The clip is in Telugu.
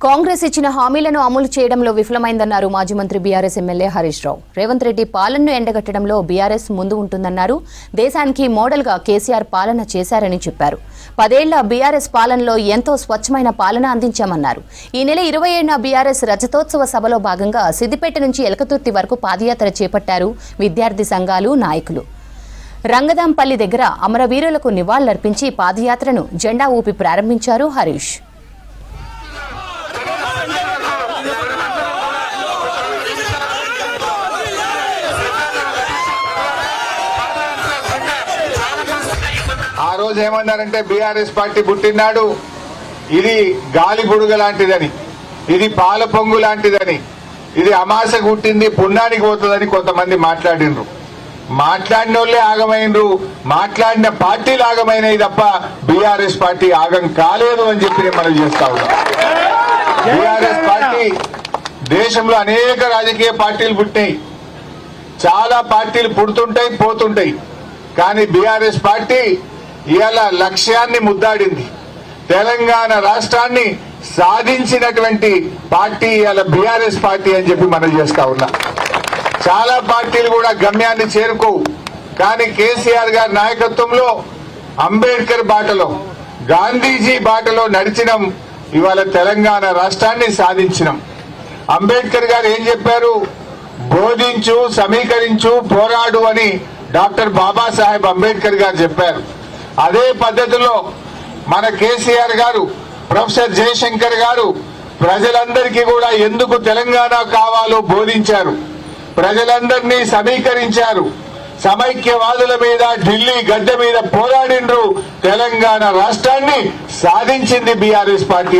కాంగ్రెస్ ఇచ్చిన హామీలను అమలు చేయడంలో విఫలమైందన్నారు మాజీ మంత్రి బీఆర్ఎస్ ఎమ్మెల్యే హరీష్ రావు. రేవంత్ రెడ్డి పాలనను ఎండగట్టడంలో బీఆర్ఎస్ ముందు ఉంటుందన్నారు. దేశానికి మోడల్గా కేసీఆర్ పాలన చేశారని చెప్పారు. 10 ఏళ్ల బీఆర్ఎస్ పాలనలో ఎంతో స్వచ్ఛమైన పాలన అందించామన్నారు. ఈ నెల 27న బీఆర్ఎస్ రజతోత్సవ సభలో భాగంగా సిద్దిపేట నుంచి ఎలకతుర్తి వరకు పాదయాత్ర చేపట్టారు విద్యార్థి సంఘాలు, నాయకులు. రంగదాంపల్లి దగ్గర అమరవీరులకు నివాళులర్పించి పాదయాత్రను జెండా ఊపి ప్రారంభించారు హరీష్. ఆ రోజు ఏమన్నారంటే బీఆర్ఎస్ పార్టీ పుట్టినాడు ఇది గాలి బుడుగ లాంటిదని, ఇది పాల పొంగు లాంటిదని, ఇది అమాస గుట్టింది పుణ్యానికి పోతుందని కొంతమంది మాట్లాడినరు. మాట్లాడిన వాళ్ళే ఆగమైనరు, మాట్లాడిన పార్టీలు ఆగమైనవి తప్ప బీఆర్ఎస్ పార్టీ ఆగం కాలేదు అని చెప్పి మనం చేస్తా ఉన్నాం. బీఆర్ఎస్ పార్టీ దేశంలో అనేక రాజకీయ పార్టీలు పుట్టినాయి, చాలా పార్టీలు పుడుతుంటాయి పోతుంటాయి. కానీ బీఆర్ఎస్ పార్టీ ఇవాళ లక్ష్యాన్ని ముద్దాడింది. తెలంగాణ రాష్ట్రాన్ని సాధించినటువంటి పార్టీ ఇవాళ బీఆర్ఎస్ పార్టీ అని చెప్పి మనం చేస్తా ఉన్నాం. చాలా పార్టీలు కూడా గమ్యాన్ని చేరుకోవు, కానీ కేసీఆర్ గారి నాయకత్వంలో అంబేద్కర్ బాటలో, గాంధీజీ బాటలో నడిచినాం. ఇవాళ తెలంగాణ రాష్ట్రాన్ని సాధించినాం. అంబేద్కర్ గారు ఏం చెప్పారు? బోధించు, సమీకరించు, పోరాడు అని డాక్టర్ బాబాసాహెబ్ అంబేద్కర్ గారు చెప్పారు. అదే పద్ధతిలో మన కేసీఆర్ గారు, ప్రొఫెసర్ జయశంకర్ గారు ప్రజలందరికీ కూడా ఎందుకు తెలంగాణ కావాలో బోధించారు. ప్రజలందరినీ సమీకరించారు. సమైక్యవాదుల మీద ఢిల్లీ గడ్డ మీద పోరాడిండ్రు. తెలంగాణ రాష్ట్రాన్ని సాధించింది బీఆర్ఎస్ పార్టీ.